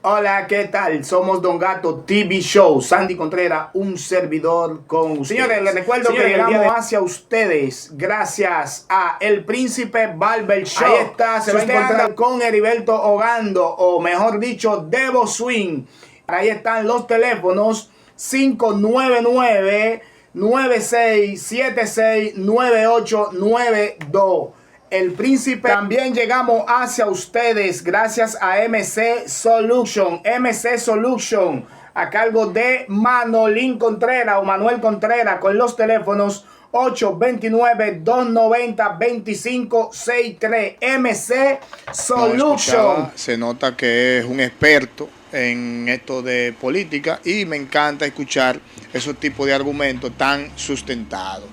Hola, ¿qué tal? Somos Don Gato TV Show. Sandy Contreras, un servidor con ustedes. Señores, les recuerdo que llegamos hacia ustedes gracias a El Príncipe Barber Show. Ahí está, se va a encontrar con Heriberto Ogando, o mejor dicho, Devo Swing. Ahí están los teléfonos 599-9676-9892. El Príncipe. También llegamos hacia ustedes gracias a MC Solution. MC Solution a cargo de Manolín Contreras o Manuel Contreras con los teléfonos 829-290-2563. MC Solution. Se nota que es un experto en esto de política y me encanta escuchar esos tipos de argumentos tan sustentados.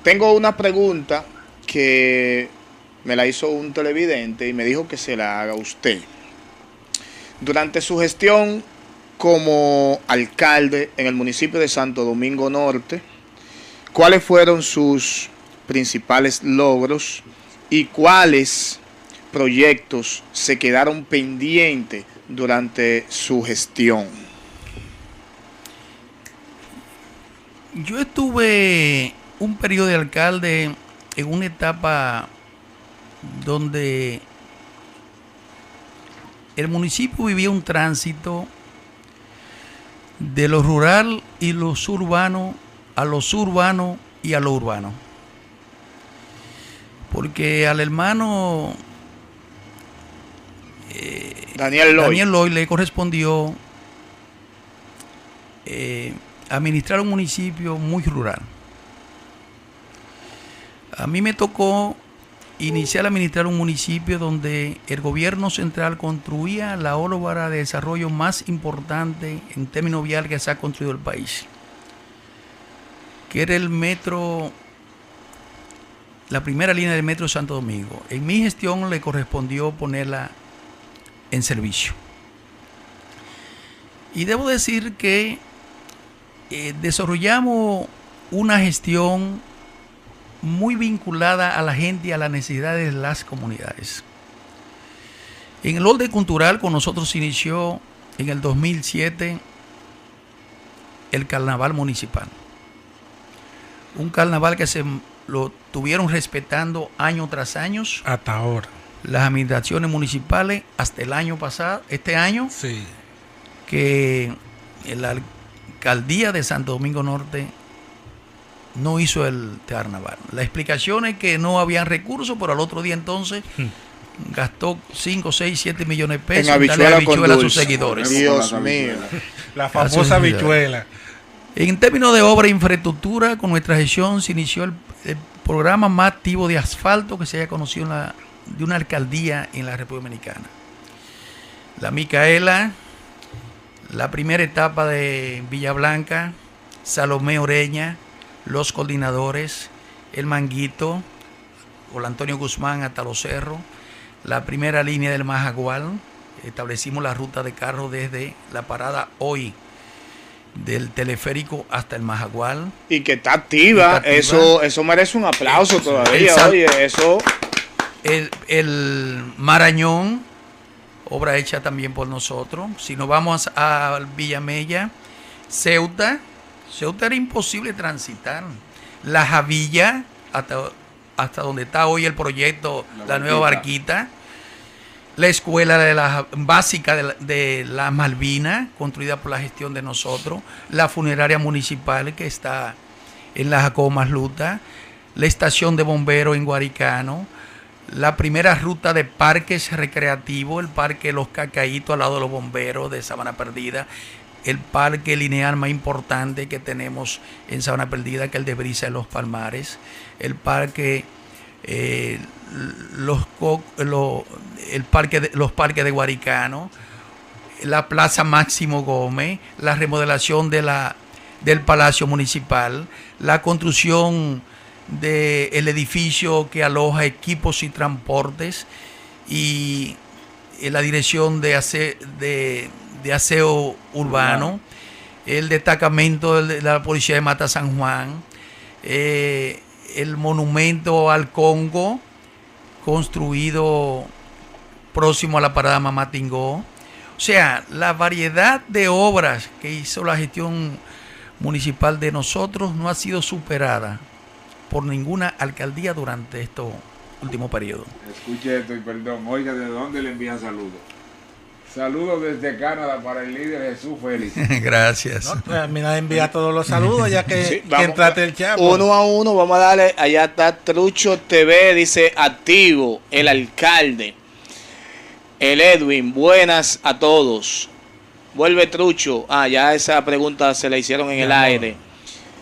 Tengo una pregunta que me la hizo un televidente y me dijo que se la haga usted. Durante su gestión como alcalde en el municipio de Santo Domingo Norte, ¿cuáles fueron sus principales logros y cuáles proyectos se quedaron pendientes durante su gestión? Yo estuve un periodo de alcalde en una etapa donde el municipio vivía un tránsito de lo rural y lo urbano a lo suburbano y a lo urbano. Porque al hermano Daniel Lloyd le correspondió administrar un municipio muy rural. A mí me tocó iniciar a administrar un municipio donde el gobierno central construía la obra de desarrollo más importante en términos viales que se ha construido el país, que era el metro, la primera línea del metro de Santo Domingo. En mi gestión le correspondió ponerla en servicio. Y debo decir que desarrollamos una gestión muy vinculada a la gente y a las necesidades de las comunidades. En el orden cultural, con nosotros se inició en el 2007 el carnaval municipal. Un carnaval que se lo tuvieron respetando año tras año. Hasta ahora. Las administraciones municipales hasta el año pasado, este año, sí, que la alcaldía de Santo Domingo Norte no hizo el carnaval. La explicación es que no habían recursos, pero al otro día entonces gastó 5, 6, 7 millones de pesos en darle habichuela a sus seguidores. Dios mío. La famosa habichuela. En términos de obra e infraestructura, con nuestra gestión se inició el programa más activo de asfalto que se haya conocido de una alcaldía en la República Dominicana. La Micaela, la primera etapa de Villa Blanca, Salomé Oreña, Los Coordinadores, El Manguito, Juan Antonio Guzmán hasta Los Cerros, la primera línea del Majagual. Establecimos la ruta de carro desde la parada hoy del teleférico hasta el Majagual. Y que está activa. Eso merece un aplauso todavía. Oye, eso. El Marañón, obra hecha también por nosotros. Si nos vamos a Villamella, Ceuta era imposible transitar. La Javilla, hasta donde está hoy el proyecto, la nueva barquita. La escuela básica de la Malvina, construida por la gestión de nosotros. La funeraria municipal que está en la Jacobo Masluta. La estación de bomberos en Guaricano. La primera ruta de parques recreativos, el parque Los Cacaitos al lado de los bomberos de Sabana Perdida. El parque lineal más importante que tenemos en Sabana Perdida, que es el de Brisa de los Palmares. El parque, los parques de Guaricano. La Plaza Máximo Gómez. La remodelación del Palacio Municipal. La construcción del edificio que aloja equipos y transportes. Y la dirección de aseo urbano, el destacamento de la policía de Mata San Juan, el monumento al Congo, construido próximo a la parada Mamatingó, O sea, la variedad de obras que hizo la gestión municipal de nosotros no ha sido superada por ninguna alcaldía durante estos últimos periodos. Escuche esto y perdón, oiga, ¿de dónde le envían saludos? Saludos desde Canadá para el líder Jesús Félix. Gracias. No, mira, envía todos los saludos ya que, Sí, que entrate el chat. Uno a uno, vamos a darle. Allá está Trucho TV, dice activo, el alcalde. El Edwin, buenas a todos. Vuelve Trucho. Ya esa pregunta se la hicieron en el aire.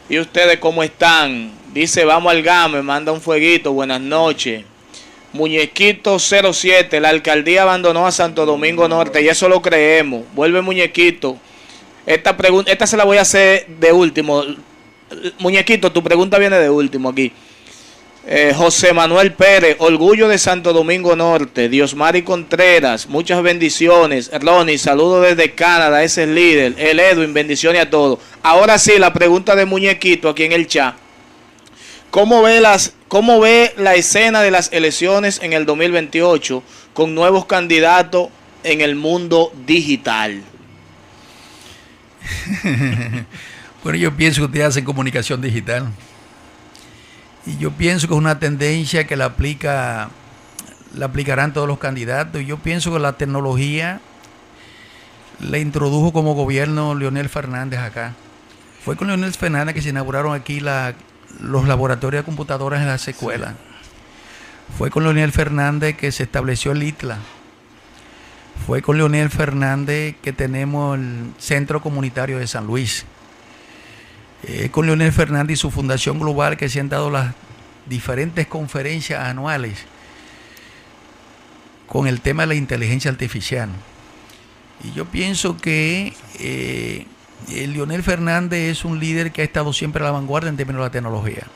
¿Y ustedes cómo están? Dice, vamos al game, manda un fueguito, buenas noches. Muñequito 07, la alcaldía abandonó a Santo Domingo Norte y eso lo creemos. Vuelve Muñequito. Esta se la voy a hacer de último. Muñequito, tu pregunta viene de último aquí. José Manuel Pérez, orgullo de Santo Domingo Norte. Diosmari Contreras, muchas bendiciones. Ronnie, saludos desde Canadá, ese es el líder. El Edwin, bendiciones a todos. Ahora sí, la pregunta de Muñequito aquí en el chat. ¿Cómo ve la escena de las elecciones en el 2028 con nuevos candidatos en el mundo digital? Bueno, yo pienso que ustedes hacen comunicación digital. Y yo pienso que es una tendencia que la aplicarán todos los candidatos. Yo pienso que la tecnología la introdujo como gobierno Leonel Fernández acá. Fue con Leonel Fernández que se inauguraron aquí los laboratorios de computadoras en las escuelas. Fue con Leonel Fernández que se estableció el ITLA. Fue con Leonel Fernández que tenemos el Centro Comunitario de San Luis. Con Leonel Fernández y su Fundación Global que se han dado las diferentes conferencias anuales con el tema de la inteligencia artificial. Y yo pienso que Leonel Fernández es un líder que ha estado siempre a la vanguardia en términos de la tecnología.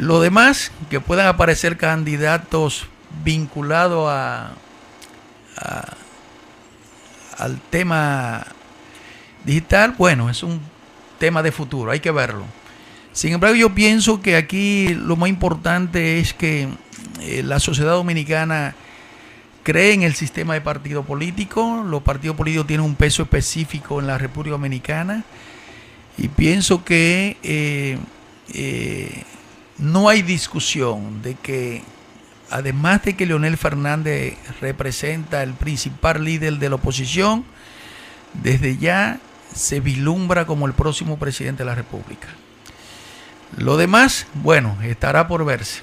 Lo demás, que puedan aparecer candidatos vinculados al tema digital, bueno, es un tema de futuro, hay que verlo. Sin embargo, yo pienso que aquí lo más importante es que la sociedad dominicana cree en el sistema de partido político. Los partidos políticos tienen un peso específico en la República Dominicana y pienso que no hay discusión de que, además de que Leonel Fernández representa el principal líder de la oposición, desde ya se vislumbra como el próximo presidente de la República. Lo demás, bueno, estará por verse.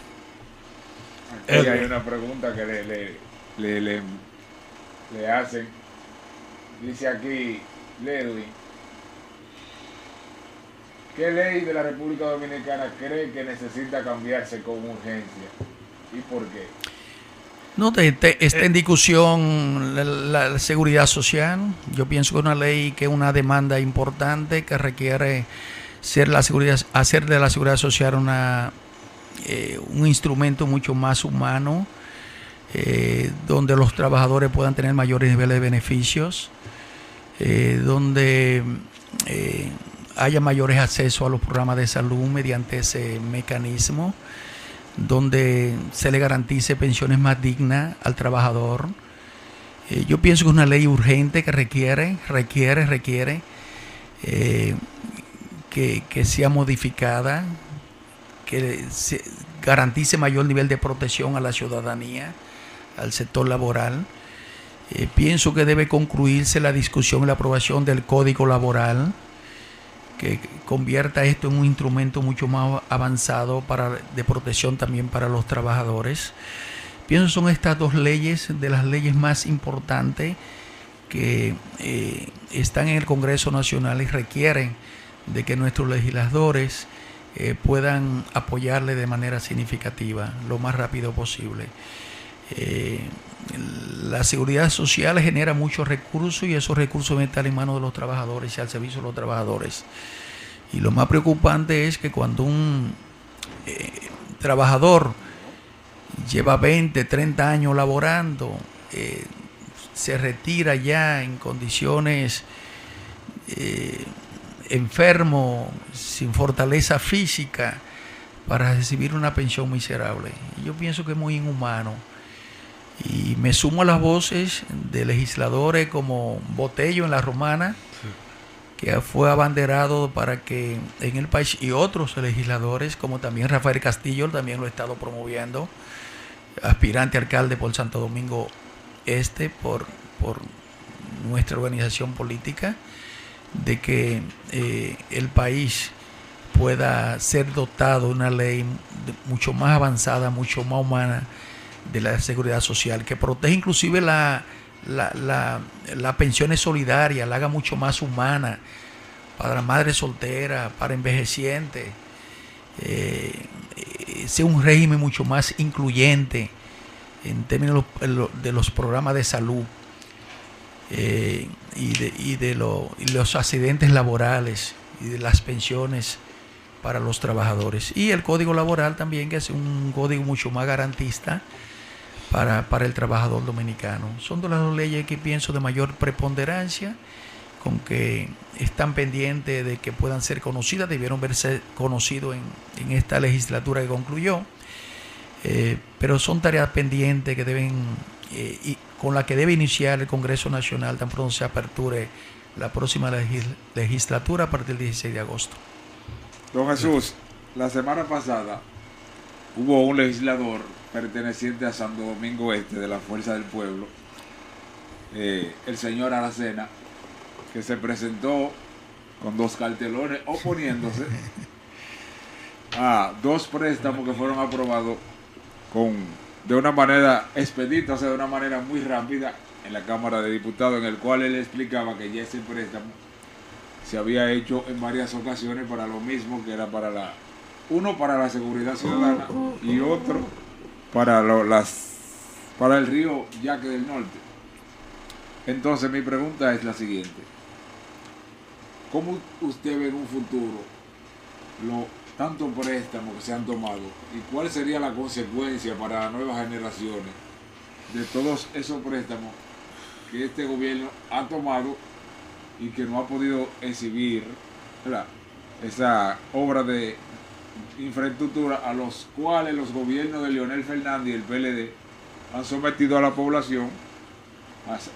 Aquí hay una pregunta que le hacen. Dice aquí, Ledwin, ¿qué ley de la República Dominicana cree que necesita cambiarse con urgencia? ¿Y por qué? No, está en discusión la seguridad social. Yo pienso que es una ley que es una demanda importante que requiere hacer de la seguridad social un instrumento mucho más humano, donde los trabajadores puedan tener mayores niveles de beneficios, donde haya mayores accesos a los programas de salud mediante ese mecanismo, donde se le garantice pensiones más dignas al trabajador. Yo pienso que es una ley urgente que requiere que sea modificada, que se garantice mayor nivel de protección a la ciudadanía, al sector laboral. Pienso que debe concluirse la discusión y la aprobación del Código Laboral, que convierta esto en un instrumento mucho más avanzado de protección también para los trabajadores. Pienso que son estas dos leyes de las leyes más importantes que están en el Congreso Nacional y requieren de que nuestros legisladores puedan apoyarle de manera significativa lo más rápido posible. La seguridad social genera muchos recursos y esos recursos deben estar en manos de los trabajadores y al servicio de los trabajadores. Y lo más preocupante es que cuando un trabajador lleva 20, 30 años laborando, se retira ya en condiciones enfermo, sin fortaleza física, para recibir una pensión miserable. Y yo pienso que es muy inhumano. Y me sumo a las voces de legisladores como Botello en La Romana, que fue abanderado para que en el país, y otros legisladores como también Rafael Castillo, también lo he estado promoviendo, aspirante a alcalde por Santo Domingo Este, por nuestra organización política, de que el país pueda ser dotado de una ley mucho más avanzada, mucho más humana de la seguridad social, que protege inclusive las pensiones solidarias, la haga mucho más humana para madres solteras, para envejecientes, sea un régimen mucho más incluyente en términos de los programas de salud y de los accidentes laborales y de las pensiones para los trabajadores. Y el código laboral también, que es un código mucho más garantista para el trabajador dominicano. Son de las dos leyes que pienso de mayor preponderancia, con que están pendientes de que puedan ser conocidas, debieron verse conocidos en esta legislatura que concluyó, pero son tareas pendientes que deben y con la que debe iniciar el Congreso Nacional tan pronto se aperture la próxima legislatura a partir del 16 de agosto. Don Jesús, la semana pasada hubo un legislador perteneciente a Santo Domingo Este de la Fuerza del Pueblo, el señor Aracena, que se presentó con 2 cartelones oponiéndose a 2 préstamos que fueron aprobados de una manera expedita, o sea, de una manera muy rápida en la Cámara de Diputados, en el cual él explicaba que ya ese préstamo se había hecho en varias ocasiones para lo mismo, que era uno para la seguridad ciudadana y otro para el río Yaque del Norte. Entonces mi pregunta es la siguiente: ¿cómo usted ve en un futuro tantos préstamos que se han tomado y cuál sería la consecuencia para las nuevas generaciones de todos esos préstamos que este gobierno ha tomado y que no ha podido exhibir, ¿verdad?, esa obra de infraestructura a los cuales los gobiernos de Leonel Fernández y el PLD han sometido a la población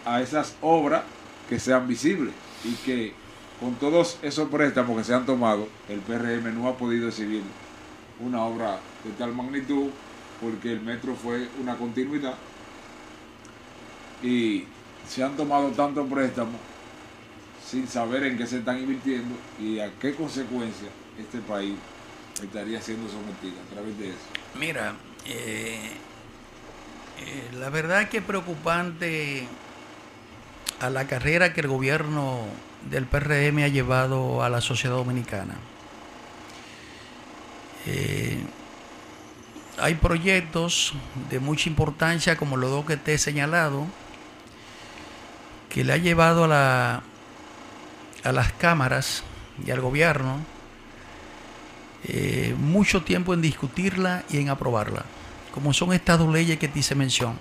a esas obras que sean visibles, y que con todos esos préstamos que se han tomado, el PRM no ha podido exhibir una obra de tal magnitud, porque el metro fue una continuidad y se han tomado tantos préstamos sin saber en qué se están invirtiendo y a qué consecuencias este país estaría siendo sometido a través de eso. Mira, la verdad que es preocupante a la carrera que el gobierno del PRM ha llevado a la sociedad dominicana. Hay proyectos de mucha importancia, como los 2 que te he señalado, que le ha llevado a las cámaras y al gobierno mucho tiempo en discutirla y en aprobarla, como son estas 2 leyes que te hice mención.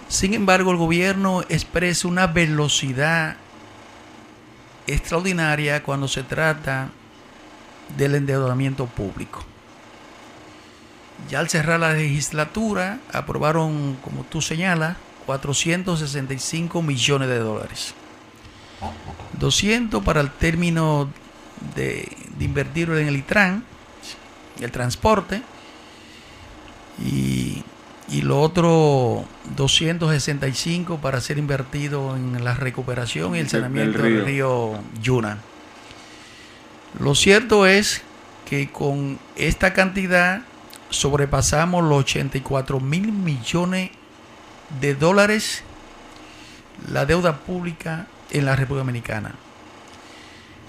Sin embargo, el gobierno expresa una velocidad extraordinaria cuando se trata del endeudamiento público. Ya al cerrar la legislatura, aprobaron, como tú señalas, 465 millones de dólares. 200 para el término de invertirlo en el ITRAN, el transporte, y lo otro 265 para ser invertido en la recuperación y el saneamiento del río Yuna. Lo cierto es que con esta cantidad sobrepasamos los 84 mil millones de dólares la deuda pública en la República Dominicana.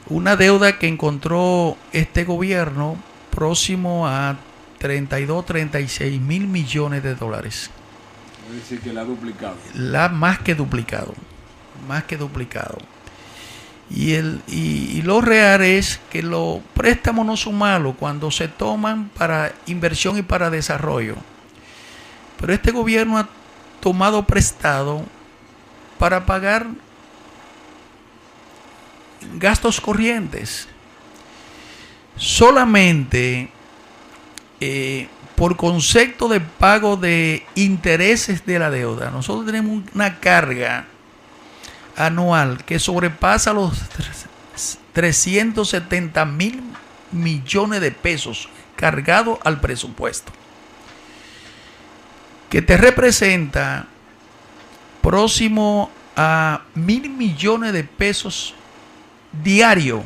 Una deuda que encontró este gobierno próximo a 36 mil millones de dólares. Es decir, que la ha duplicado. Más que duplicado. Y lo real es que los préstamos no son malos cuando se toman para inversión y para desarrollo. Pero este gobierno ha tomado prestado para pagar gastos corrientes. Solamente por concepto de pago de intereses de la deuda, nosotros tenemos una carga anual que sobrepasa los 370.000 millones de pesos cargados al presupuesto, que te representa próximo a 1.000 millones de pesos diario.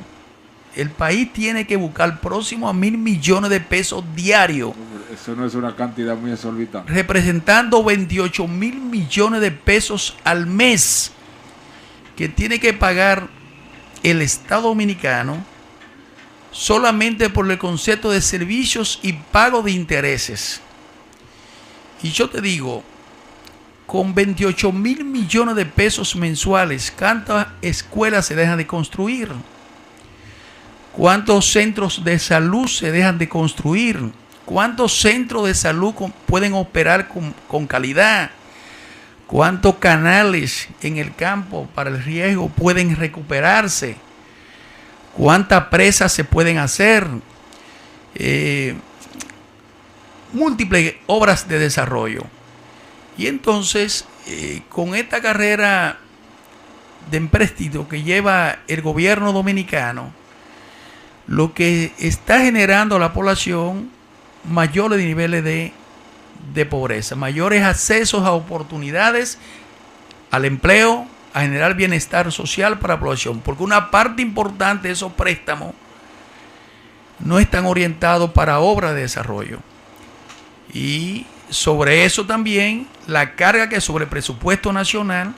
El país tiene que buscar próximo a 1.000 millones de pesos diarios. Eso no es una cantidad muy exorbitante. Representando 28.000 millones de pesos al mes que tiene que pagar el Estado Dominicano solamente por el concepto de servicios y pago de intereses. Y yo te digo, con 28.000 millones de pesos mensuales, ¿cuántas escuelas se dejan de construir? ¿Cuántos centros de salud se dejan de construir? ¿Cuántos centros de salud pueden operar con calidad? ¿Cuántos canales en el campo para el riego pueden recuperarse? ¿Cuántas presas se pueden hacer? Múltiples obras de desarrollo. Y entonces, con esta carrera de empréstito que lleva el gobierno dominicano, lo que está generando a la población mayores niveles de pobreza, mayores accesos a oportunidades, al empleo, a generar bienestar social para la población, porque una parte importante de esos préstamos no están orientados para obras de desarrollo. Y sobre eso también la carga que sobre el presupuesto nacional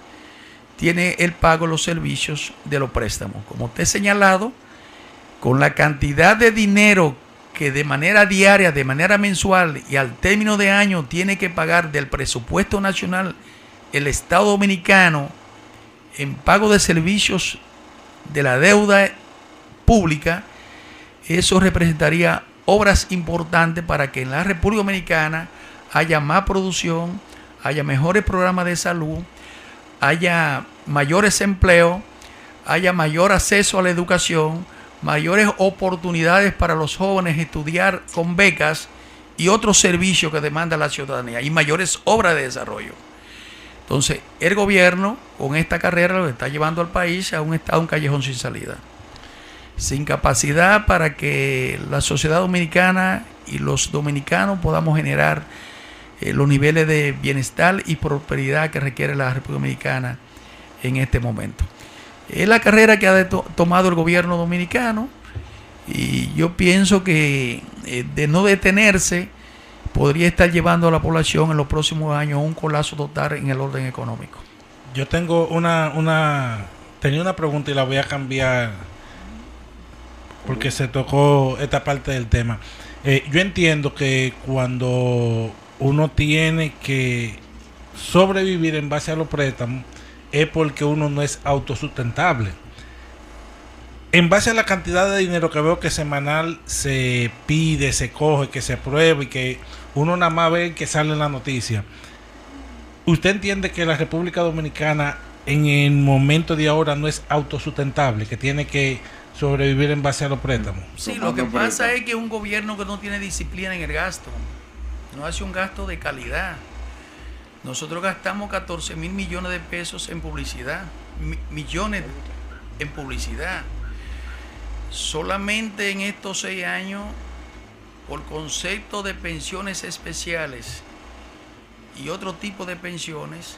tiene el pago de los servicios de los préstamos. Como te he señalado, con la cantidad de dinero que de manera diaria, de manera mensual y al término de año tiene que pagar del presupuesto nacional el Estado Dominicano en pago de servicios de la deuda pública, eso representaría obras importantes para que en la República Dominicana haya más producción, haya mejores programas de salud, haya mayores empleos, haya mayor acceso a la educación, mayores oportunidades para los jóvenes estudiar con becas y otros servicios que demanda la ciudadanía y mayores obras de desarrollo. Entonces, el gobierno con esta carrera lo está llevando al país a un callejón sin salida, sin capacidad para que la sociedad dominicana y los dominicanos podamos generar los niveles de bienestar y prosperidad que requiere la República Dominicana en este momento. Es la carrera que ha tomado el gobierno dominicano y yo pienso que de no detenerse podría estar llevando a la población en los próximos años a un colapso total en el orden económico. Yo tengo tenía una pregunta y la voy a cambiar porque se tocó esta parte del tema. Yo entiendo que cuando uno tiene que sobrevivir en base a los préstamos es porque uno no es autosustentable. En base a la cantidad de dinero que veo que semanal se pide, se coge, que se aprueba y que uno nada más ve que sale en la noticia, ¿usted entiende que la República Dominicana en el momento de ahora no es autosustentable, que tiene que sobrevivir en base a los préstamos? Sí, lo que pasa es que un gobierno que no tiene disciplina en el gasto, no hace un gasto de calidad. Nosotros gastamos 14.000 millones de pesos en publicidad, millones en publicidad. Solamente en estos 6 años, por concepto de pensiones especiales y otro tipo de pensiones,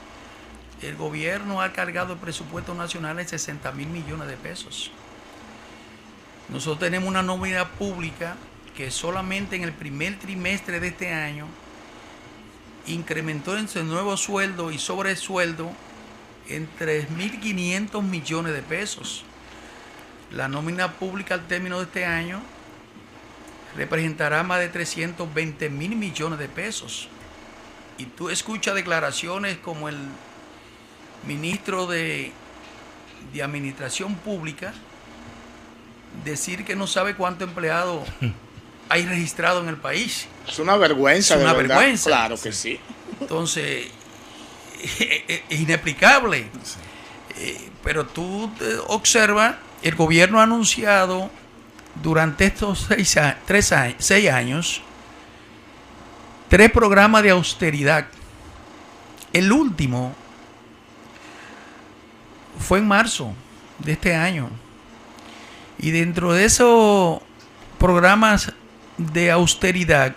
el gobierno ha cargado el presupuesto nacional en 60.000 millones de pesos. Nosotros tenemos una nómina pública que solamente en el primer trimestre de este año incrementó en su nuevo sueldo y sobresueldo en 3.500 millones de pesos. La nómina pública al término de este año representará más de 320.000 millones de pesos. Y tú escuchas declaraciones como el ministro de Administración Pública decir que no sabe cuánto empleado hay registrado en el país. Es una vergüenza, es una de verdad. vergüenza. Claro que sí. Entonces, es inexplicable. Pero tú observas, el gobierno ha anunciado durante estos 6 años 3 programas de austeridad. El último fue en marzo de este año. Y dentro de esos programas de austeridad,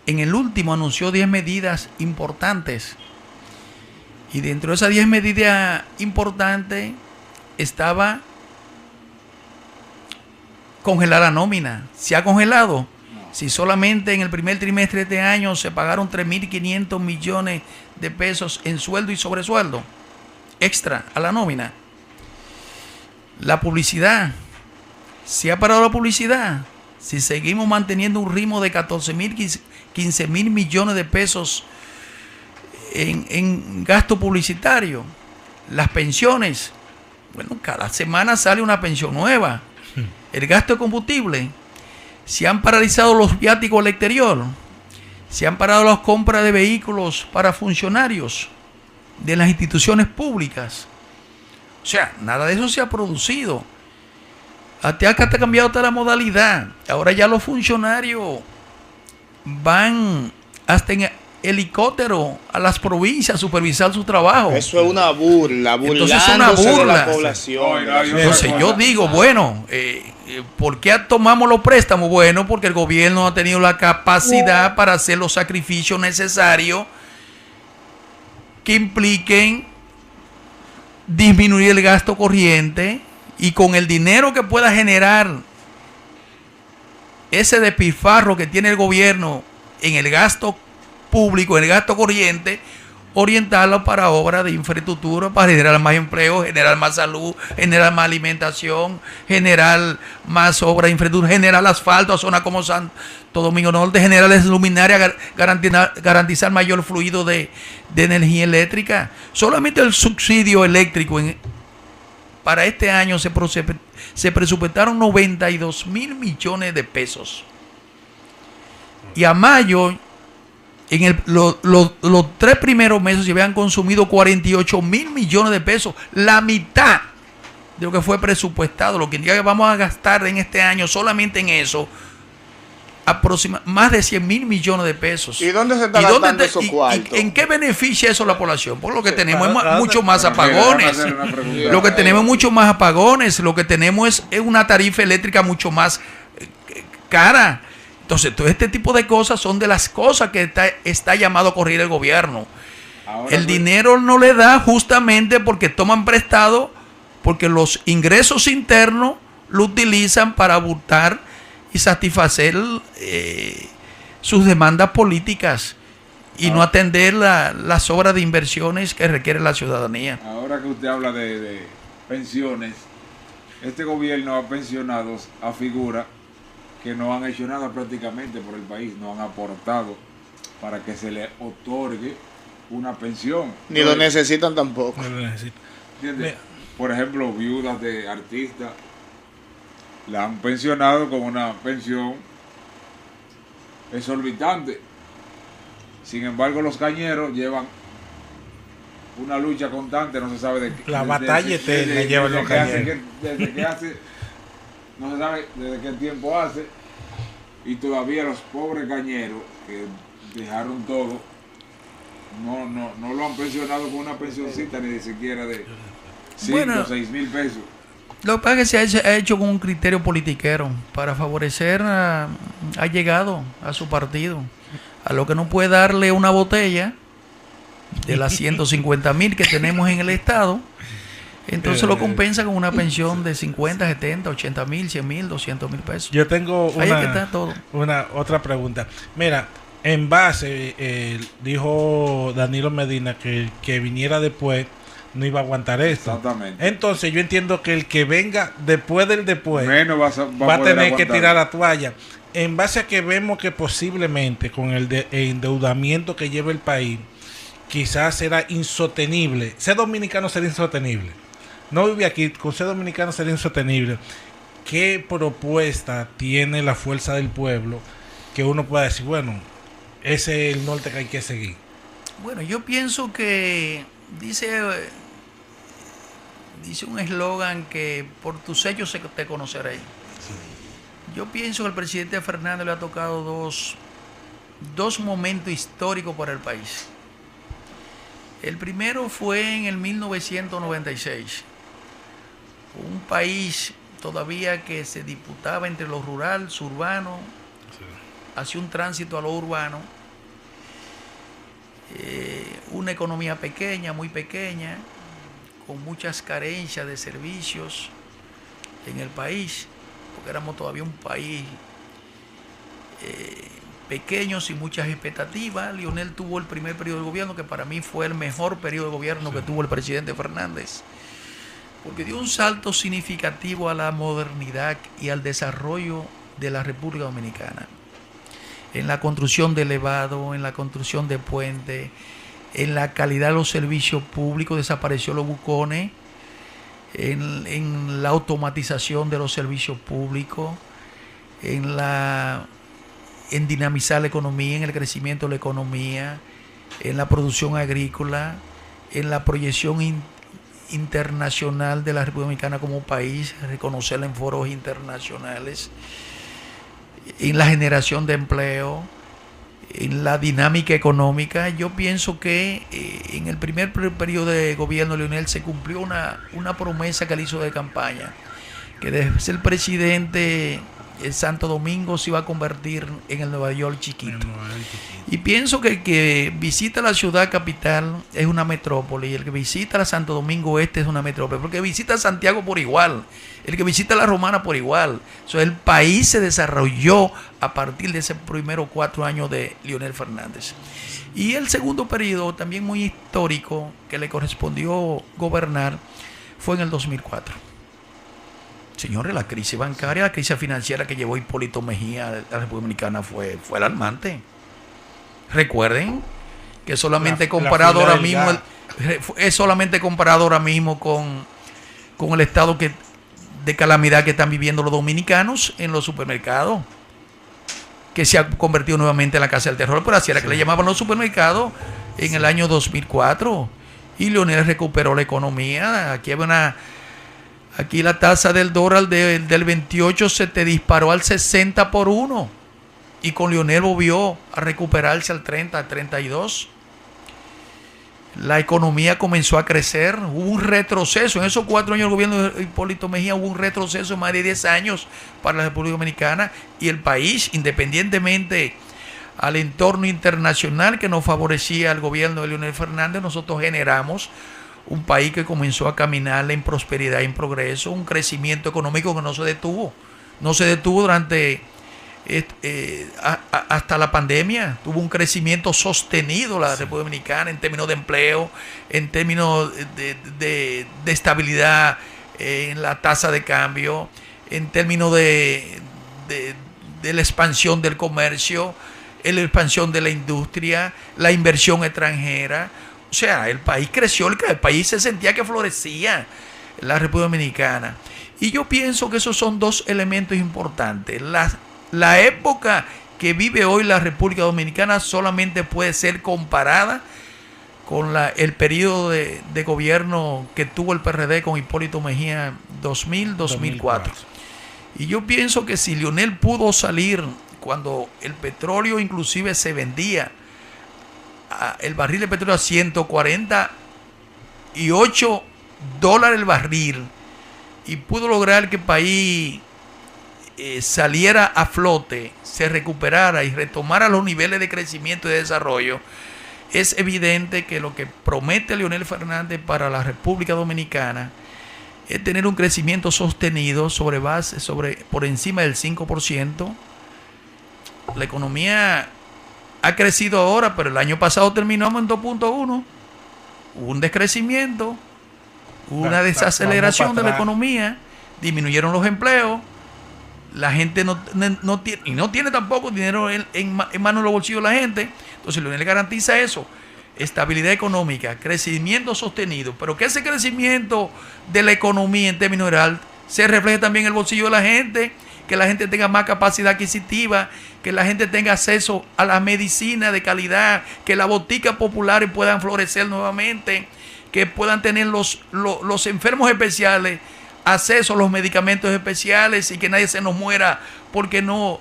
en el último anunció 10 medidas importantes. Y dentro de esas 10 medidas importantes estaba congelar la nómina. ¿Se ha congelado? Si solamente en el primer trimestre de este año se pagaron 3.500 millones de pesos en sueldo y sobresueldo extra a la nómina. La publicidad. ¿Se ha parado la publicidad? Si seguimos manteniendo un ritmo de 14.000, 15.000 millones de pesos en gasto publicitario. Las pensiones. Bueno, cada semana sale una pensión nueva. El gasto de combustible. Se han paralizado los viáticos al exterior. Se han parado las compras de vehículos para funcionarios de las instituciones públicas. O sea, nada de eso se ha producido. Hasta acá ha cambiado toda la modalidad. Ahora ya los funcionarios van hasta en helicóptero a las provincias a supervisar su trabajo. Eso es una burla, Entonces es una burla. de la población. Entonces yo digo, bueno, ¿por qué tomamos los préstamos? Bueno, porque el gobierno no ha tenido la capacidad para hacer los sacrificios necesarios que impliquen disminuir el gasto corriente, y con el dinero que pueda generar ese despilfarro que tiene el gobierno en el gasto público, en el gasto corriente, orientarlo para obras de infraestructura, para generar más empleo, generar más salud, generar más alimentación, generar más obras de infraestructura, generar asfalto a zonas como Santo Domingo Norte, generar luminaria, garantizar mayor fluido de energía eléctrica. Solamente el subsidio eléctrico para este año se presupuestaron 92.000 millones de pesos. Y a mayo, en los 3 primeros meses se habían consumido 48.000 millones de pesos, la mitad de lo que fue presupuestado. Lo que indica que vamos a gastar en este año solamente en eso más de 100.000 millones de pesos. ¿Y dónde se está gastando esos cuartos? ¿En qué beneficia eso a la población? Porque lo que tenemos es mucho más apagones. Lo que tenemos es mucho más apagones. Lo que tenemos es una tarifa eléctrica mucho más cara. Entonces, todo este tipo de cosas son de las cosas que está llamado a corregir el gobierno. El dinero no le da justamente porque toman prestado, porque los ingresos internos lo utilizan para abultar y satisfacer sus demandas políticas y no atender las obras de inversiones que requiere la ciudadanía. Ahora que usted habla de pensiones, este gobierno ha pensionado a figuras que no han hecho nada prácticamente por el país, no han aportado para que se le otorgue una pensión. Ni lo necesitan tampoco. No lo necesitan. ¿Entiendes? Por ejemplo, viudas de artistas la han pensionado con una pensión exorbitante. Sin embargo, los cañeros llevan una lucha constante, no se sabe de qué. La batalla eterna llevan los cañeros. Desde que hace, no se sabe desde qué tiempo hace, y todavía los pobres cañeros que dejaron todo, no lo han pensionado con una pensioncita ni siquiera de 5 o 6 mil pesos. Lo que pasa es que se ha hecho con un criterio politiquero para favorecer ha llegado a su partido. A lo que no puede darle una botella de las 150.000 que tenemos en el Estado, entonces lo compensa con una pensión de 50, 70, 80.000, 100.000, 200.000 pesos. Yo tengo Ahí es que está todo. otra pregunta. Mira, en base, dijo Danilo Medina que el que viniera después no iba a aguantar esto. Exactamente. Entonces yo entiendo que el que venga después del después menos va a tener que tirar la toalla. En base a que vemos que posiblemente con el endeudamiento que lleva el país, quizás será insostenible. Ser dominicano será insostenible. No vive aquí, con ser dominicano será insostenible. ¿Qué propuesta tiene la fuerza del pueblo que uno pueda decir, bueno, ese es el norte que hay que seguir? Bueno, yo pienso que dice un eslogan que por tus hechos te conoceré. Yo pienso que al presidente Fernández le ha tocado dos dos momentos históricos para el país. El primero fue en el 1996. Un país todavía que se disputaba entre lo rural, lo urbano, hacia un tránsito a lo urbano. Una economía pequeña, muy pequeña, con muchas carencias de servicios en el país, porque éramos todavía un país pequeño, sin muchas expectativas. Leonel tuvo el primer periodo de gobierno, que para mí fue el mejor periodo de gobierno que tuvo el presidente Fernández, porque dio un salto significativo a la modernidad y al desarrollo de la República Dominicana, en la construcción de elevados, en la construcción de puentes, en la calidad de los servicios públicos. Desapareció los bucones, en la automatización de los servicios públicos, en dinamizar la economía, en el crecimiento de la economía, en la producción agrícola, en la proyección internacional de la República Dominicana como país, reconocerla en foros internacionales, en la generación de empleo, en la dinámica económica. Yo pienso que en el primer periodo de gobierno de Leonel se cumplió una promesa que él hizo de campaña, que de ser presidente, el Santo Domingo se iba a convertir en el Nueva York chiquito. Y pienso que el que visita la ciudad capital es una metrópoli, y el que visita la Santo Domingo Este es una metrópoli, porque visita Santiago por igual, el que visita la Romana por igual. El país se desarrolló a partir de esos primeros 4 años de Leonel Fernández. Y el segundo periodo, también muy histórico, que le correspondió gobernar, fue en el 2004. Señores, la crisis bancaria, la crisis financiera que llevó Hipólito Mejía a la República Dominicana fue alarmante. Recuerden que solamente comparado ahora mismo es solamente comparado ahora mismo con el estado de calamidad que están viviendo los dominicanos en los supermercados, que se ha convertido nuevamente en la casa del terror, pero así era que le llamaban los supermercados en el año 2004. Y Leonel recuperó la economía. Aquí la tasa del dólar del 28 se te disparó al 60 por 1. Y con Leonel volvió a recuperarse al 30, al 32. La economía comenzó a crecer. Hubo un retroceso. En esos 4 años del gobierno de Hipólito Mejía hubo un retroceso de más de 10 años para la República Dominicana. Y el país, independientemente al entorno internacional que nos favorecía el gobierno de Leonel Fernández, nosotros generamos un país que comenzó a caminar en prosperidad y en progreso, un crecimiento económico que no se detuvo. No se detuvo durante hasta la pandemia. Tuvo un crecimiento sostenido la República Dominicana en términos de empleo, en términos de estabilidad en la tasa de cambio, en términos de la expansión del comercio, en la expansión de la industria, la inversión extranjera. O sea, el país creció, el país se sentía que florecía, la República Dominicana. Y yo pienso que esos son 2 elementos importantes. La época que vive hoy la República Dominicana solamente puede ser comparada con el periodo de gobierno que tuvo el PRD con Hipólito Mejía 2000-2004. Y yo pienso que si Leonel pudo salir cuando el petróleo inclusive se vendía, el barril de petróleo a $148 el barril, y pudo lograr que el país saliera a flote, se recuperara y retomara los niveles de crecimiento y de desarrollo, es evidente que lo que promete Leonel Fernández para la República Dominicana es tener un crecimiento sostenido por encima del 5%. La economía ha crecido ahora, pero el año pasado terminamos en 2.1. Hubo un descrecimiento, una desaceleración de la economía, disminuyeron los empleos, la gente no tiene tampoco dinero en manos de los bolsillos de la gente. Entonces Leonel garantiza eso: estabilidad económica, crecimiento sostenido, pero que ese crecimiento de la economía en términos general se refleje también en el bolsillo de la gente, que la gente tenga más capacidad adquisitiva, que la gente tenga acceso a la medicina de calidad, que las boticas populares puedan florecer nuevamente, que puedan tener los enfermos especiales acceso a los medicamentos especiales y que nadie se nos muera porque no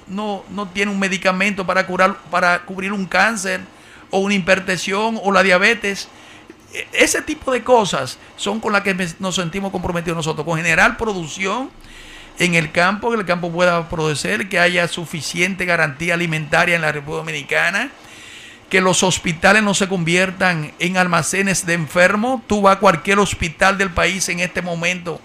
tiene un medicamento para cubrir un cáncer o una hipertensión o la diabetes. Ese tipo de cosas son con las que nos sentimos comprometidos nosotros, con generar producción en el campo, que el campo pueda producir, que haya suficiente garantía alimentaria en la República Dominicana, que los hospitales no se conviertan en almacenes de enfermos. Tú vas a cualquier hospital del país en este momento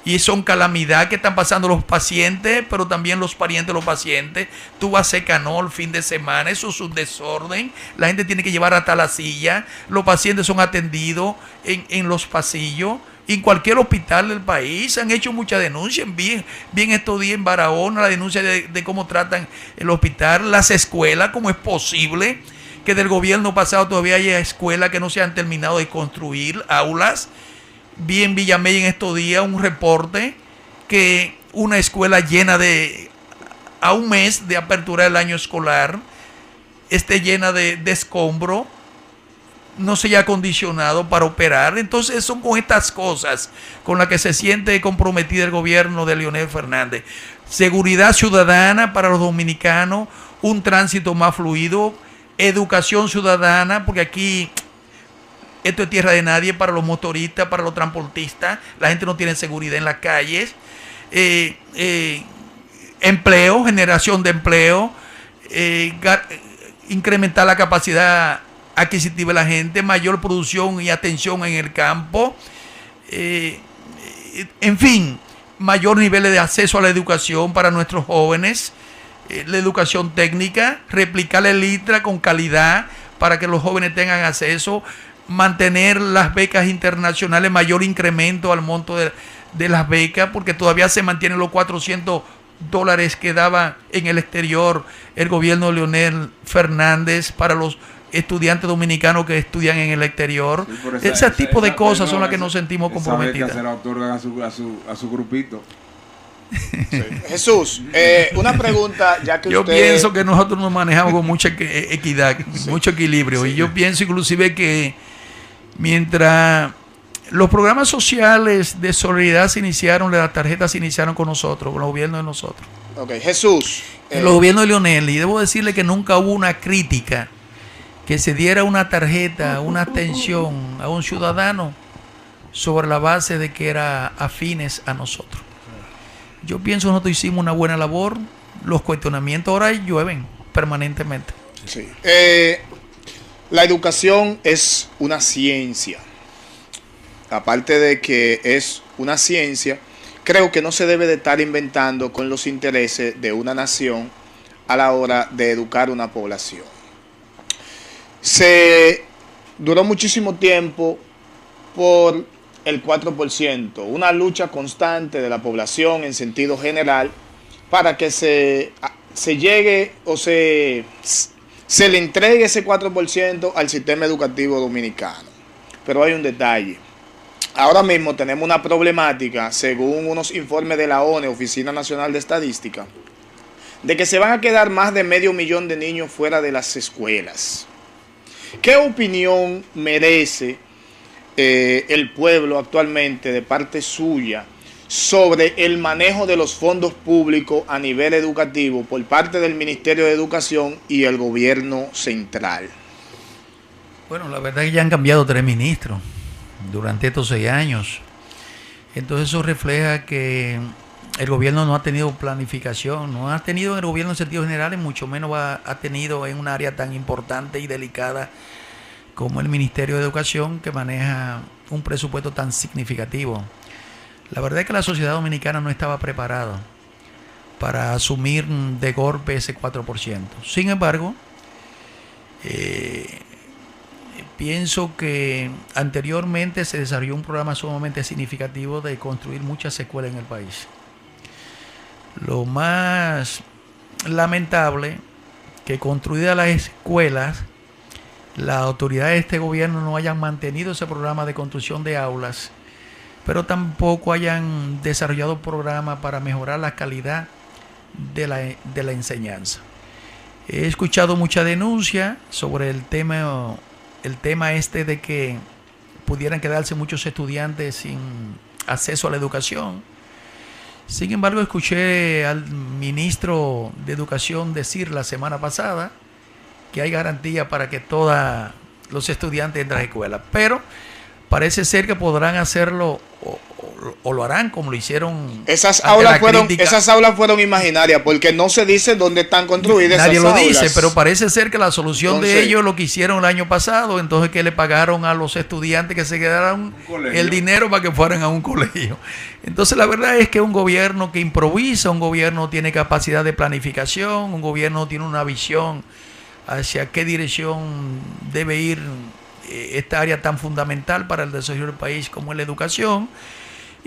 y son calamidad que están pasando los pacientes, pero también los parientes de los pacientes. Tú vas a Secanol fin de semana, eso es un desorden. La gente tiene que llevar hasta la silla. Los pacientes son atendidos en los pasillos. Y en cualquier hospital del país han hecho muchas denuncias. Bien estos días en Barahona, la denuncia de cómo tratan el hospital, las escuelas, cómo es posible que del gobierno pasado todavía haya escuelas que no se han terminado de construir, aulas. Vi en Villamella en estos días un reporte que una escuela llena a un mes de apertura del año escolar, esté llena de escombro, no se haya acondicionado para operar. Entonces son con estas cosas con las que se siente comprometido el gobierno de Leonel Fernández. Seguridad ciudadana para los dominicanos, un tránsito más fluido, educación ciudadana, porque aquí esto es tierra de nadie para los motoristas, para los transportistas. La gente no tiene seguridad en las calles. Empleo, generación de empleo, incrementar la capacidad adquisitiva de la gente, mayor producción y atención en el campo. En fin, mayor nivel de acceso a la educación para nuestros jóvenes. La educación técnica, replicar el ITRA con calidad para que los jóvenes tengan acceso, mantener las becas internacionales, mayor incremento al monto de las becas, porque todavía se mantienen los $400 que daba en el exterior el gobierno de Leonel Fernández para los estudiantes dominicanos que estudian en el exterior. Sí, ese tipo de cosas son las que nos sentimos comprometidas. Se la otorgan a su grupito. Sí. Jesús, una pregunta, ya que yo pienso que nosotros nos manejamos con mucha equidad, sí, mucho equilibrio, sí. Y yo pienso inclusive que mientras los programas sociales de solidaridad se iniciaron, las tarjetas se iniciaron con nosotros, con el gobierno de nosotros. Ok, Jesús. El gobierno de Leonel, y debo decirle que nunca hubo una crítica que se diera una tarjeta, una atención a un ciudadano sobre la base de que era afines a nosotros. Yo pienso que nosotros hicimos una buena labor. Los cuestionamientos ahora llueven permanentemente. Sí. La educación es una ciencia. Aparte de que es una ciencia, creo que no se debe de estar inventando con los intereses de una nación a la hora de educar una población. Se duró muchísimo tiempo por el 4%, una lucha constante de la población en sentido general para que se llegue o se le entregue ese 4% al sistema educativo dominicano. Pero hay un detalle. Ahora mismo tenemos una problemática, según unos informes de la ONE, Oficina Nacional de Estadística, de que se van a quedar más de 500,000 de niños fuera de las escuelas. ¿Qué opinión merece el pueblo actualmente de parte suya sobre el manejo de los fondos públicos a nivel educativo por parte del Ministerio de Educación y el gobierno central? Bueno, la verdad es que ya han cambiado 3 ministros durante estos 6 años. Entonces eso refleja que el gobierno no ha tenido planificación, no ha tenido en el gobierno en sentido general, y mucho menos ha tenido en un área tan importante y delicada como el Ministerio de Educación, que maneja un presupuesto tan significativo. La verdad es que la sociedad dominicana no estaba preparada para asumir de golpe ese 4%. Sin embargo, pienso que anteriormente se desarrolló un programa sumamente significativo de construir muchas escuelas en el país. Lo más lamentable que construidas las escuelas, las autoridades de este gobierno no hayan mantenido ese programa de construcción de aulas, pero tampoco hayan desarrollado programas para mejorar la calidad de la enseñanza. He escuchado mucha denuncia sobre el tema este de que pudieran quedarse muchos estudiantes sin acceso a la educación. Sin embargo, escuché al ministro de Educación decir la semana pasada que hay garantía para que todos los estudiantes entren a la escuela, pero parece ser que podrán hacerlo o lo harán como lo hicieron. Esas aulas fueron imaginarias porque no se dice dónde están construidas. Nadie esas lo aulas. dice, pero parece ser que la solución Entonces, de ellos lo que hicieron el año pasado, entonces que le pagaron a los estudiantes que se quedaran el dinero para que fueran a un colegio. Entonces la verdad es que un gobierno que improvisa, un gobierno tiene capacidad de planificación, un gobierno tiene una visión hacia qué dirección debe ir esta área tan fundamental para el desarrollo del país como es la educación.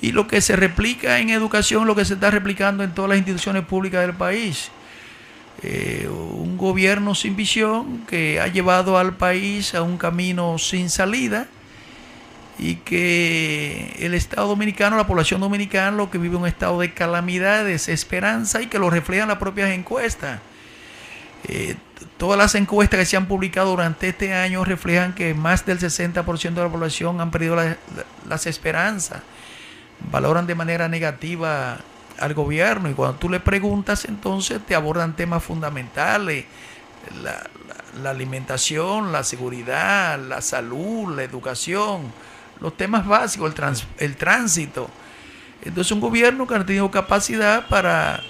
Y lo que se replica en educación, lo que se está replicando en todas las instituciones públicas del país. Un gobierno sin visión que ha llevado al país a un camino sin salida y que el Estado dominicano, la población dominicana, lo que vive un estado de calamidad, de desesperanza y que lo reflejan las propias encuestas. Todas las encuestas que se han publicado durante este año reflejan que más del 60% de la población han perdido las esperanzas. Valoran de manera negativa al gobierno y cuando tú le preguntas entonces te abordan temas fundamentales, la alimentación, la seguridad, la salud, la educación, los temas básicos, el tránsito. Entonces un gobierno que ha tenido capacidad para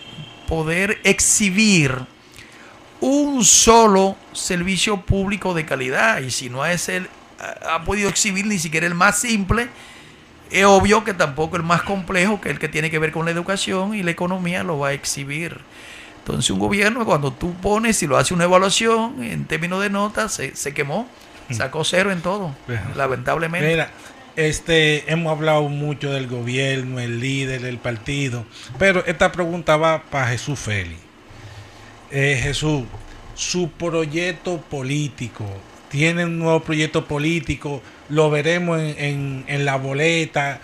poder exhibir un solo servicio público de calidad, y si no ha podido exhibir ni siquiera el más simple, es obvio que tampoco el más complejo, que el que tiene que ver con la educación y la economía, lo va a exhibir. Entonces un gobierno, cuando tú pones y lo hace una evaluación en términos de notas, se quemó, sacó 0 en todo, lamentablemente. Mira, hemos hablado mucho del gobierno, el líder, el partido, pero esta pregunta va para Jesús Félix. Jesús, su proyecto político, tiene un nuevo proyecto político, lo veremos en la boleta.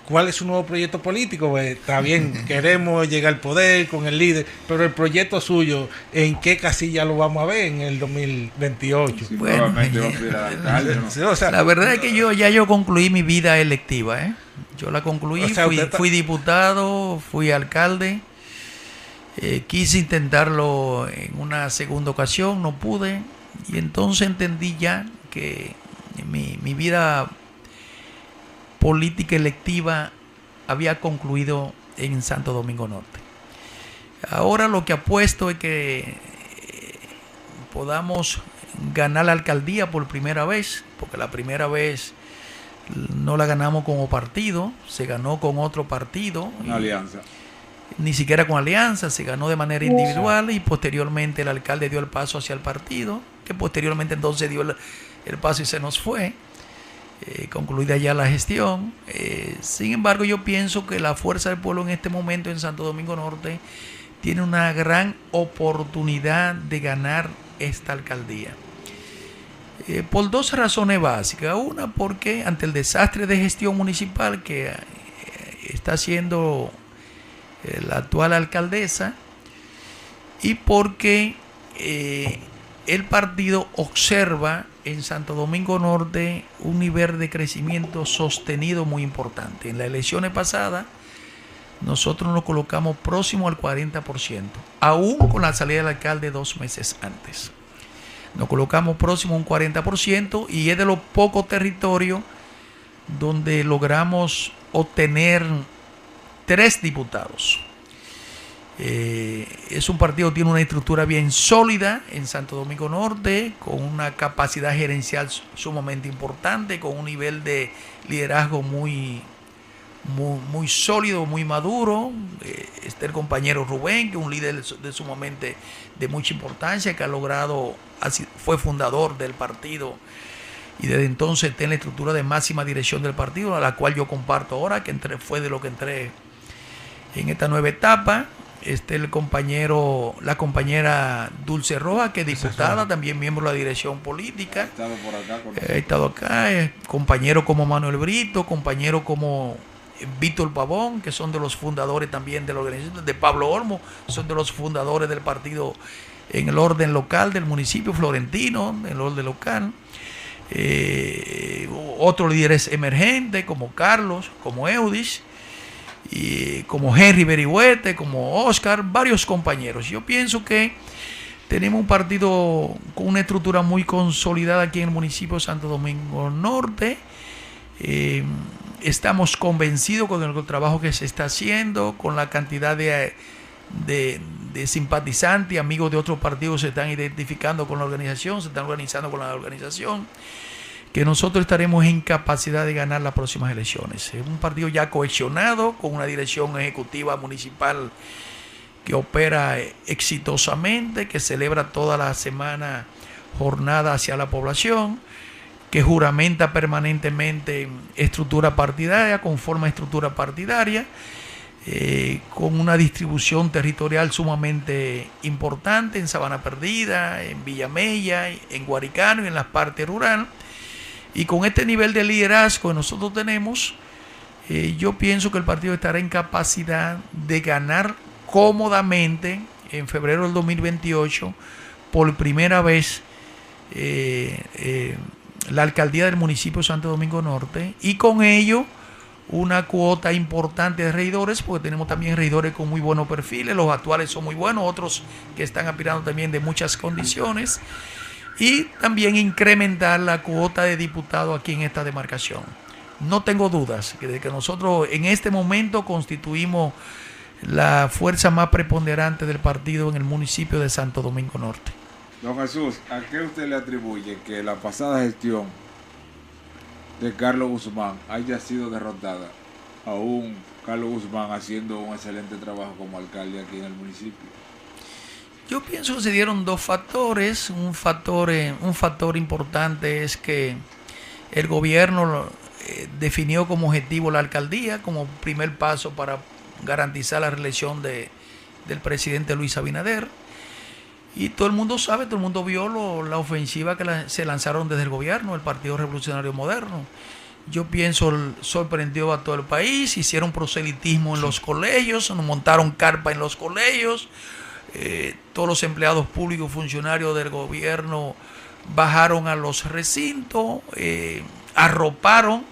¿Cuál es su nuevo proyecto político? Está bien, queremos llegar al poder con el líder, pero el proyecto suyo, ¿en qué casilla lo vamos a ver en el 2028? Sí, bueno, ¿no? O sea, la verdad es que yo concluí mi vida electiva, Yo la concluí, o sea, fui diputado, fui alcalde. Quise intentarlo en una segunda ocasión, no pude, y entonces entendí ya que mi vida política electiva había concluido en Santo Domingo Norte. Ahora lo que apuesto es que podamos ganar la alcaldía por primera vez, porque la primera vez no la ganamos como partido, se ganó con otro partido. Una alianza. Ni siquiera con alianza, se ganó de manera individual y posteriormente el alcalde dio el paso hacia el partido, que posteriormente entonces dio el paso y se nos fue, concluida ya la gestión. Sin embargo, yo pienso que la fuerza del pueblo en este momento en Santo Domingo Norte tiene una gran oportunidad de ganar esta alcaldía. Por 2 razones básicas. Una, porque ante el desastre de gestión municipal que está haciendo la actual alcaldesa, y porque el partido observa en Santo Domingo Norte un nivel de crecimiento sostenido muy importante. En las elecciones pasadas nosotros nos colocamos próximo al 40%, aún con la salida del alcalde 2 meses antes. Nos colocamos próximo a un 40% y es de los pocos territorios donde logramos obtener 3 diputados. Es un partido que tiene una estructura bien sólida en Santo Domingo Norte, con una capacidad gerencial sumamente importante, con un nivel de liderazgo muy sólido, muy maduro. Está el compañero Rubén, que es un líder sumamente de mucha importancia, que ha logrado, fue fundador del partido y desde entonces está en la estructura de máxima dirección del partido, a la cual yo comparto ahora, que fue de lo que entré en esta nueva etapa. La compañera Dulce Rojas, que es diputada, también miembro de la dirección política. Ha estado acá, compañero como Manuel Brito, compañero como Víctor Pavón, que son de los fundadores también de la organización, de Pablo Olmo, son de los fundadores del partido en el orden local del municipio florentino, en el orden local. Otros líderes emergentes como Carlos, como Eudis. y como Henry Berihuete, como Oscar, varios compañeros. Yo pienso que tenemos un partido con una estructura muy consolidada aquí en el municipio de Santo Domingo Norte. Estamos convencidos con el trabajo que se está haciendo, con la cantidad de simpatizantes y amigos de otros partidos se están identificando con la organización, se están organizando con la organización, que nosotros estaremos en capacidad de ganar las próximas elecciones. Es un partido ya cohesionado, con una dirección ejecutiva municipal que opera exitosamente, que celebra toda la semana jornada hacia la población, que juramenta permanentemente estructura partidaria, conforma estructura partidaria, con una distribución territorial sumamente importante en Sabana Perdida, en Villamella, en Guaricano y en la parte rural. Y con este nivel de liderazgo que nosotros tenemos, yo pienso que el partido estará en capacidad de ganar cómodamente en febrero del 2028 por primera vez la alcaldía del municipio de Santo Domingo Norte, y con ello una cuota importante de regidores, porque tenemos también regidores con muy buenos perfiles, los actuales son muy buenos, otros que están aspirando también de muchas condiciones, y también incrementar la cuota de diputados aquí en esta demarcación. No tengo dudas de que nosotros en este momento constituimos la fuerza más preponderante del partido en el municipio de Santo Domingo Norte. Don Jesús, ¿a qué usted le atribuye que la pasada gestión de Carlos Guzmán haya sido derrotada, aún Carlos Guzmán haciendo un excelente trabajo como alcalde aquí en el municipio? Yo pienso que se dieron dos factores. Un factor importante es que el gobierno definió como objetivo la alcaldía como primer paso para garantizar la reelección del presidente Luis Abinader. Y todo el mundo sabe, todo el mundo vio la ofensiva que se lanzaron desde el gobierno, el Partido Revolucionario Moderno. Yo pienso sorprendió a todo el país, hicieron proselitismo en los colegios, nos montaron carpa en los colegios. Todos los empleados públicos, funcionarios del gobierno bajaron a los recintos, arroparon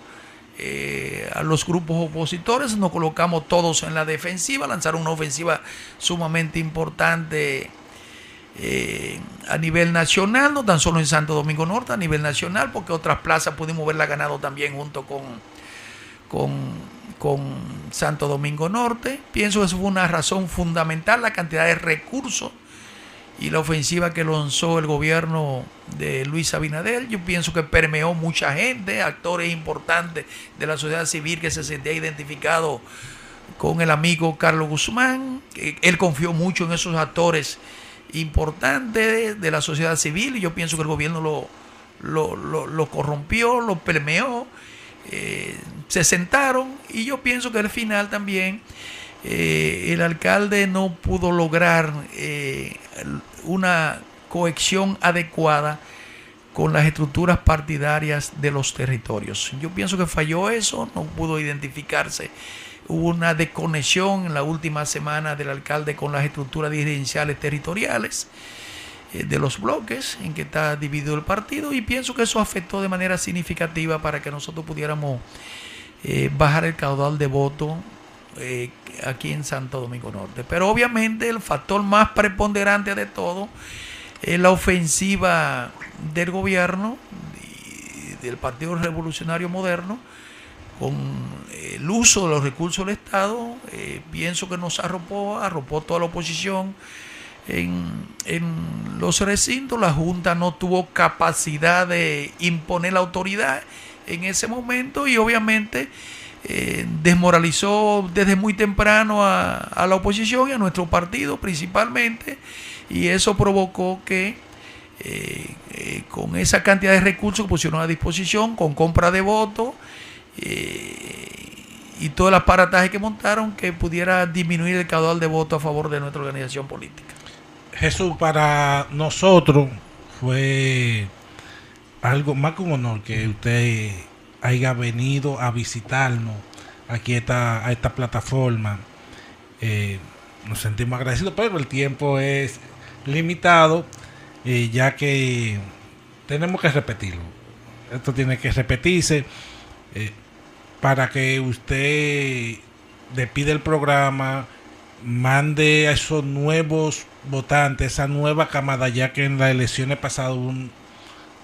a los grupos opositores, nos colocamos todos en la defensiva, lanzaron una ofensiva sumamente importante a nivel nacional, no tan solo en Santo Domingo Norte, a nivel nacional, porque otras plazas pudimos verla ganado también junto con Santo Domingo Norte. Pienso que eso fue una razón fundamental, la cantidad de recursos y la ofensiva que lanzó el gobierno de Luis Abinader. Yo pienso que permeó mucha gente, actores importantes de la sociedad civil que se sentía identificado con el amigo Carlos Guzmán. Él confió mucho en esos actores importantes de la sociedad civil, y yo pienso que el gobierno lo corrompió, lo permeó. Se sentaron, y yo pienso que al final también el alcalde no pudo lograr una cohesión adecuada con las estructuras partidarias de los territorios. Yo pienso que falló eso, no pudo identificarse. Hubo una desconexión en la última semana del alcalde con las estructuras dirigenciales territoriales de los bloques en que está dividido el partido, y pienso que eso afectó de manera significativa para que nosotros pudiéramos bajar el caudal de voto aquí en Santo Domingo Norte. Pero obviamente el factor más preponderante de todo es la ofensiva del gobierno y del Partido Revolucionario Moderno con el uso de los recursos del Estado. Pienso que nos arropó toda la oposición en los recintos. La Junta no tuvo capacidad de imponer la autoridad en ese momento, y obviamente desmoralizó desde muy temprano a la oposición y a nuestro partido principalmente, y eso provocó que con esa cantidad de recursos que pusieron a disposición, con compra de votos y todo el aparataje que montaron, que pudiera disminuir el caudal de votos a favor de nuestra organización política. Jesús, para nosotros fue algo más que un honor que usted haya venido a visitarnos aquí a esta plataforma. Nos sentimos agradecidos, pero el tiempo es limitado, ya que tenemos que repetirlo. Esto tiene que repetirse para que usted despide el programa, mande a esos nuevos votantes, esa nueva camada, ya que en las elecciones pasadas hubo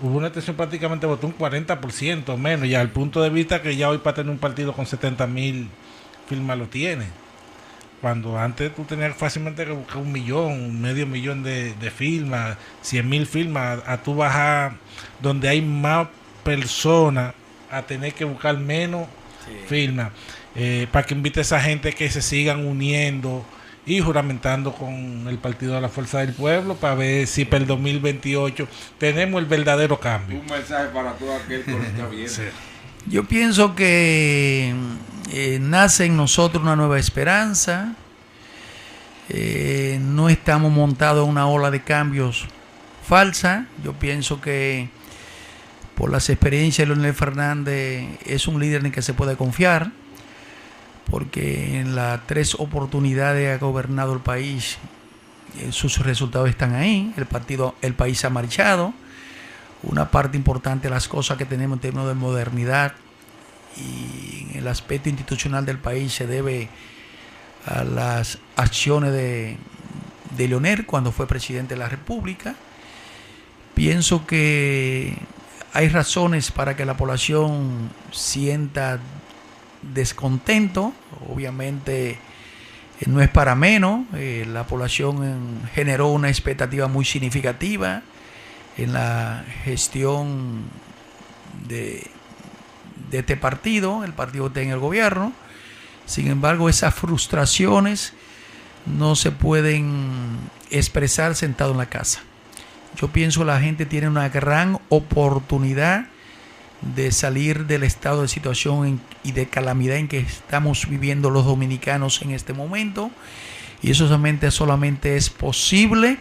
una extensión, prácticamente votó un 40% menos, ya al punto de vista que ya hoy para tener un partido con 70,000 firmas lo tiene. Cuando antes tú tenías fácilmente que buscar 1,000,000, medio millón de firmas, 100,000 firmas, a tú bajar donde hay más personas a tener que buscar menos firmas, para que invite a esa gente que se sigan uniendo y juramentando con el Partido de la Fuerza del Pueblo para ver si para el 2028 tenemos el verdadero cambio. Un mensaje para todo aquel que lo está viendo. Sí. Yo pienso que nace en nosotros una nueva esperanza. No estamos montados en una ola de cambios falsa. Yo pienso que por las experiencias de Leonel Fernández es un líder en el que se puede confiar, porque en las 3 oportunidades ha gobernado el país, sus resultados están ahí. El país ha marchado. Una parte importante de las cosas que tenemos en términos de modernidad y en el aspecto institucional del país se debe a las acciones de Leonel cuando fue presidente de la República. Pienso que hay razones para que la población sienta descontento. Obviamente no es para menos. La población generó una expectativa muy significativa en la gestión de este partido, el partido que está en el gobierno. Sin embargo, esas frustraciones no se pueden expresar sentado en la casa. Yo pienso que la gente tiene una gran oportunidad de salir del estado de situación y de calamidad en que estamos viviendo los dominicanos en este momento, y eso solamente es posible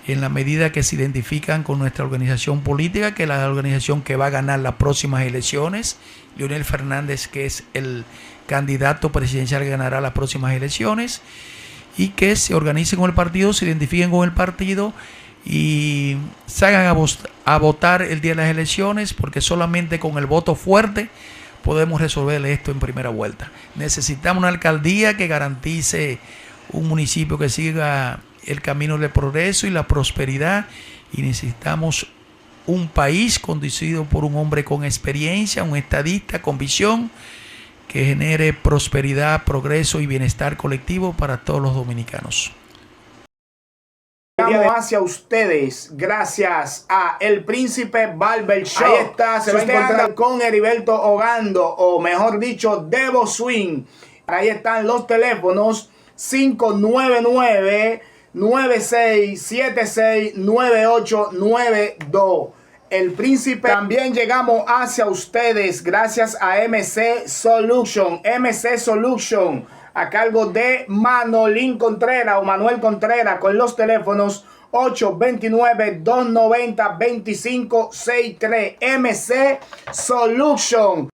en la medida que se identifican con nuestra organización política, que es la organización que va a ganar las próximas elecciones. Leonel Fernández, que es el candidato presidencial que ganará las próximas elecciones, y que se organicen con el partido, se identifiquen con el partido y salgan a votar el día de las elecciones, porque solamente con el voto fuerte podemos resolver esto en primera vuelta. Necesitamos una alcaldía que garantice un municipio que siga el camino del progreso y la prosperidad, y necesitamos un país conducido por un hombre con experiencia, un estadista con visión, que genere prosperidad, progreso y bienestar colectivo para todos los dominicanos. Llegamos hacia ustedes gracias a El Príncipe Barber Shop. Ahí está, se va a encontrar con Heriberto Ogando, o mejor dicho, Debo Swing. Ahí están los teléfonos: 599-9676-9892. El Príncipe. También llegamos hacia ustedes gracias a MC Solution. MC Solution, a cargo de Manolín Contreras o Manuel Contreras, con los teléfonos 829-290-2563. MC Solution.